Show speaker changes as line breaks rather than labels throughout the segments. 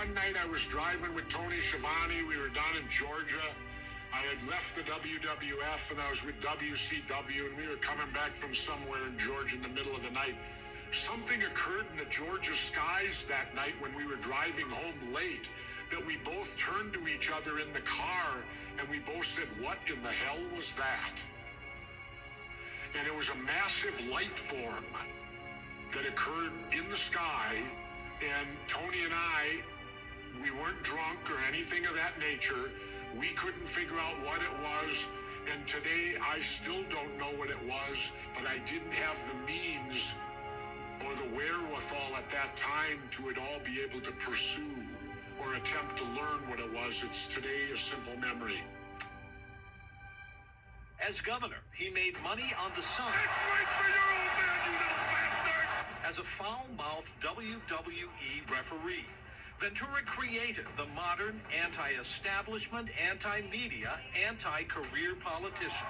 one night I was driving with Tony Schiavone. We were down in Georgia. I had left the WWF and I was with WCW, and we were coming back from somewhere in Georgia in the middle of the night. Something occurred in the Georgia skies that night when we were driving home late that we both turned to each other in the car and we both said, "What in the hell was that?" And it was a massive light form that occurred in the sky, and Tony and I, we weren't drunk or anything of that nature. We couldn't figure out what it was, and today I still don't know what it was, but I didn't have the means or the wherewithal at that time to at all be able to pursue or attempt to learn what it was. It's today a simple memory.
As governor, he made money on the sun.
Let's wait for your old man, you little bastard!
As a foul-mouthed WWE referee, Ventura created the modern anti-establishment, anti-media, anti-career politician.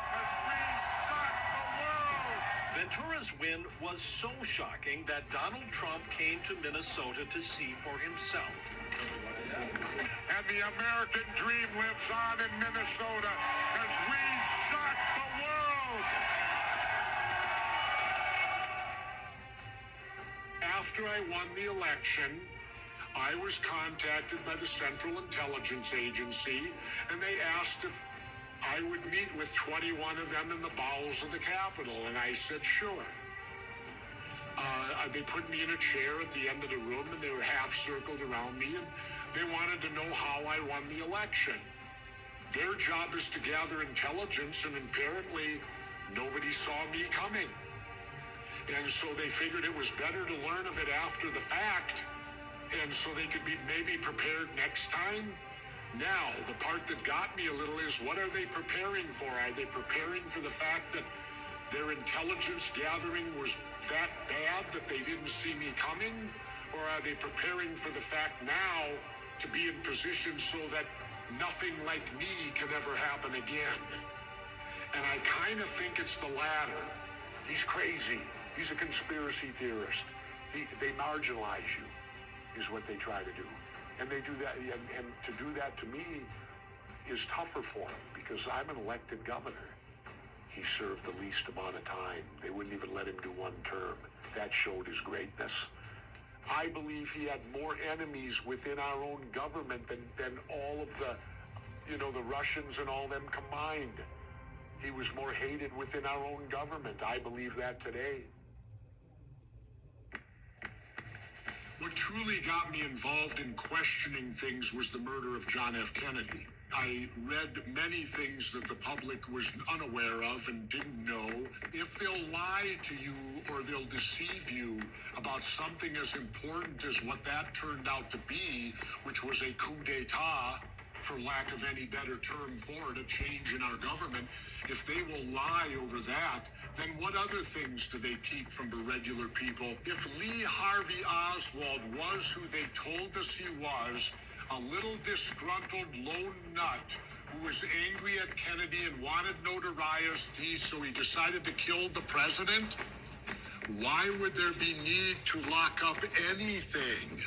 Ventura's win was so shocking that Donald Trump came to Minnesota to see for himself.
And the American dream lives on in Minnesota as we shock the world.
After I won the election, I was contacted by the Central Intelligence Agency, and they asked if I would meet with 21 of them in the bowels of the Capitol, and I said, sure. They put me in a chair at the end of the room, and they were half-circled around me, and they wanted to know how I won the election. Their job is to gather intelligence, and apparently nobody saw me coming. And so they figured it was better to learn of it after the fact, and so they could be maybe prepared next time. Now, the part that got me a little is, what are they preparing for? Are they preparing for the fact that their intelligence gathering was that bad that they didn't see me coming? Or are they preparing for the fact now to be in position so that nothing like me can ever happen again? And I kind of think it's the latter. He's crazy. He's a conspiracy theorist. They marginalize you, is what they try to do. And they do that, and to do that to me is tougher for him because I'm an elected governor. He served the least amount of time. They wouldn't even let him do one term. That showed his greatness. I believe he had more enemies within our own government than all of the Russians and all them combined. He was more hated within our own government. I believe that today. What truly got me involved in questioning things was the murder of John F. Kennedy. I read many things that the public was unaware of and didn't know. If they'll lie to you or they'll deceive you about something as important as what that turned out to be, which was a coup d'etat, for lack of any better term for it, a change in our government, if they will lie over that, then what other things do they keep from the regular people? If Lee Harvey Oswald was who they told us he was, a little disgruntled lone nut who was angry at Kennedy and wanted notoriety, so he decided to kill the president, why would there be need to lock up anything?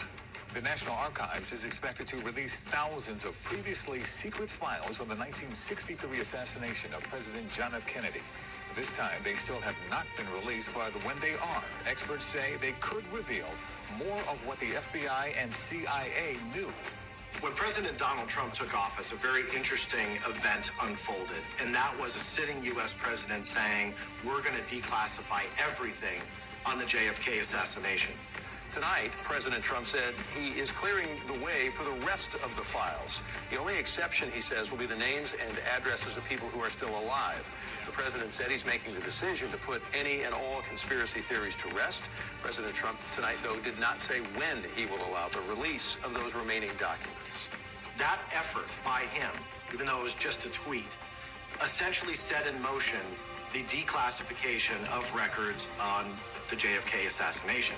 The National Archives is expected to release thousands of previously secret files on the 1963 assassination of President John F. Kennedy. This time, they still have not been released, but when they are, experts say they could reveal more of what the FBI and CIA knew.
When President Donald Trump took office, a very interesting event unfolded, and that was a sitting U.S. president saying, we're going to declassify everything on the JFK assassination.
Tonight, President Trump said he is clearing the way for the rest of the files. The only exception, he says, will be the names and addresses of people who are still alive. The president said he's making the decision to put any and all conspiracy theories to rest. President Trump tonight, though, did not say when he will allow the release of those remaining documents.
That effort by him, even though it was just a tweet, essentially set in motion the declassification of records on the JFK assassination.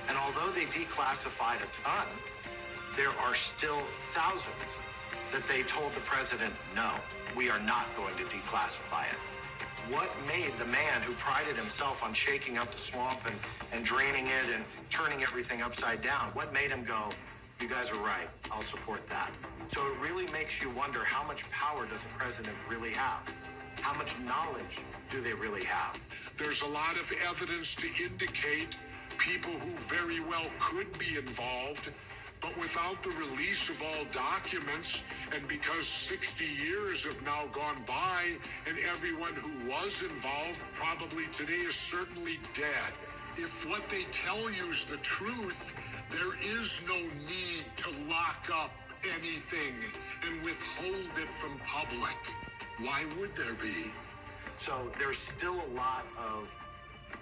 And although they declassified a ton, there are still thousands that they told the president, no, we are not going to declassify it. What made the man who prided himself on shaking up the swamp and draining it and turning everything upside down, what made him go, You guys are right. I'll support that. So it really makes you wonder, how much power does a president really have? How much knowledge do they really have?
There's a lot of evidence to indicate people who very well could be involved, but without the release of all documents, and because 60 years have now gone by and everyone who was involved probably today is certainly dead. If what they tell you is the truth, there is no need to lock up anything and withhold it from public. Why would there be?
So there's still a lot of,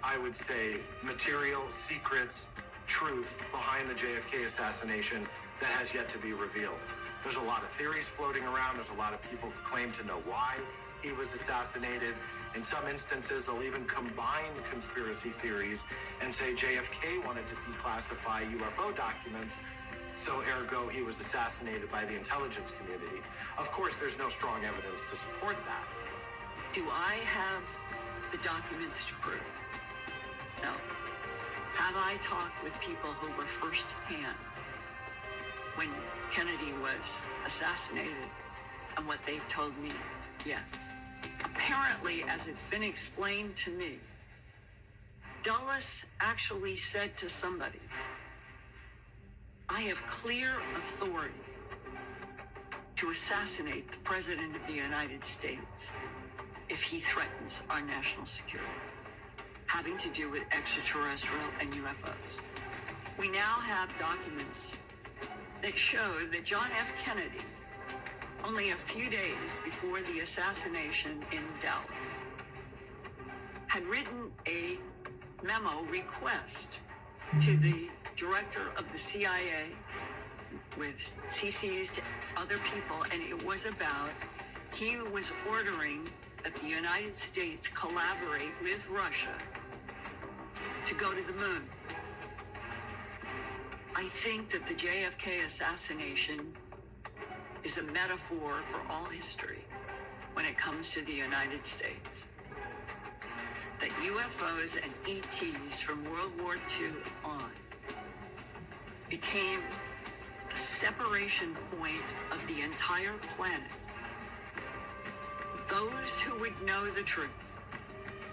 I would say, material, secrets, truth behind the JFK assassination that has yet to be revealed. There's a lot of theories floating around. There's a lot of people who claim to know why he was assassinated. In some instances, they'll even combine conspiracy theories and say JFK wanted to declassify UFO documents, so ergo he was assassinated by the intelligence community. Of course, there's no strong evidence to support that.
Do I have the documents to prove? No. Have I talked with people who were firsthand when Kennedy was assassinated and what they've told me? Yes. Apparently, as it's been explained to me, Dulles actually said to somebody, I have clear authority to assassinate the President of the United States if he threatens our national security, having to do with extraterrestrial and UFOs. We now have documents that show that John F. Kennedy, only a few days before the assassination in Dallas, had written a memo request to the director of the CIA with CCs to other people, and it was about, he was ordering that the United States collaborate with Russia to go to the moon. I think that the JFK assassination is a metaphor for all history when it comes to the United States. That UFOs and ETs from World War II on became the separation point of the entire planet. Those who would know the truth,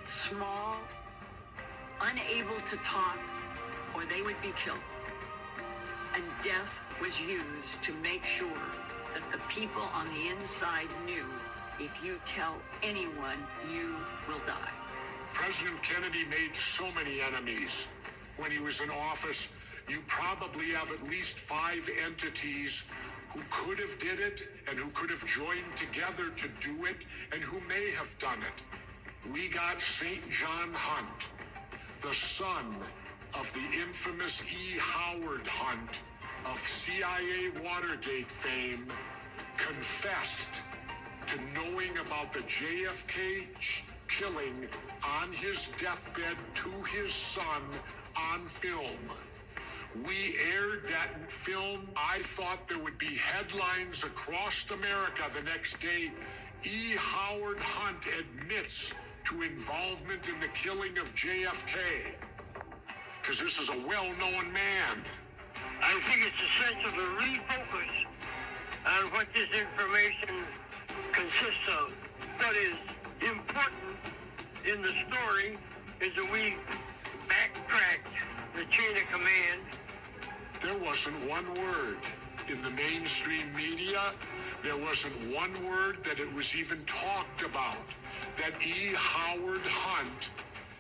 small, unable to talk, or they would be killed. And death was used to make sure that the people on the inside knew, if you tell anyone, you will die.
President Kennedy made so many enemies. When he was in office, you probably have at least 5 entities who could have did it and who could have joined together to do it and who may have done it. We got St. John Hunt, the son of the infamous E. Howard Hunt of CIA Watergate fame, confessed to knowing about the JFK killing on his deathbed to his son on film. We aired that film. I thought there would be headlines across America the next day. E. Howard Hunt admits to involvement in the killing of JFK. Because this is a well-known man.
I think it's essential to refocus on what this information consists of. What is important in the story is that we backtracked the chain of command.
There wasn't one word in the mainstream media. There wasn't one word that it was even talked about that E. Howard Hunt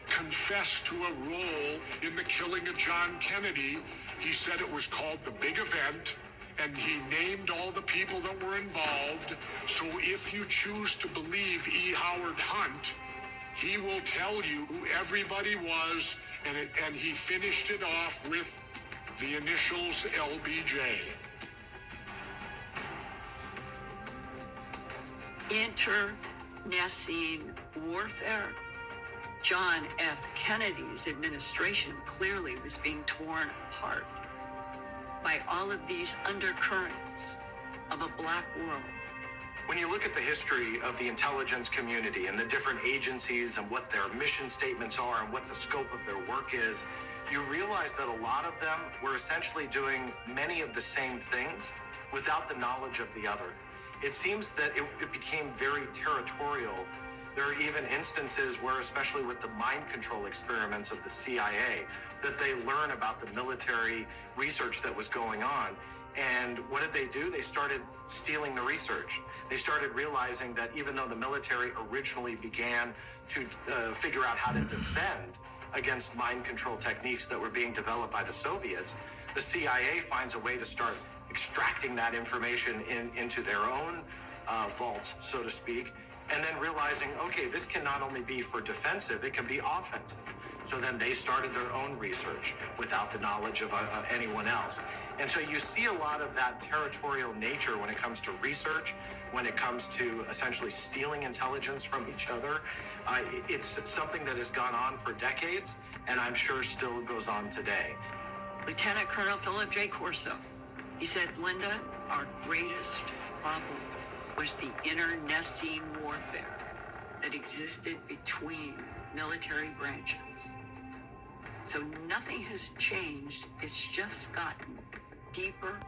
confessed to a role in the killing of John Kennedy. He said it was called The Big Event, and he named all the people that were involved. So if you choose to believe E. Howard Hunt, he will tell you who everybody was, and he finished it off with the initials LBJ.
Internecine warfare. John F. Kennedy's administration clearly was being torn apart by all of these undercurrents of a black world
When you look at the history of the intelligence community and the different agencies and what their mission statements are and what the scope of their work is, you realize that a lot of them were essentially doing many of the same things without the knowledge of the other. It seems that it became very territorial. There are even instances where, especially with the mind control experiments of the CIA, that they learn about the military research that was going on. And what did they do? They started stealing the research. They started realizing that even though the military originally began to figure out how to defend against mind control techniques that were being developed by the Soviets, the CIA finds a way to start extracting that information into their own vault, so to speak, and then realizing, okay, this can not only be for defensive, it can be offensive. So then they started their own research without the knowledge of anyone else. And so you see a lot of that territorial nature when it comes to research, when it comes to essentially stealing intelligence from each other. It's something that has gone on for decades, and I'm sure still goes on today.
Lieutenant Colonel Philip J. Corso, he said, Linda, our greatest problem was the internecine warfare that existed between military branches. So nothing has changed. It's just gotten deeper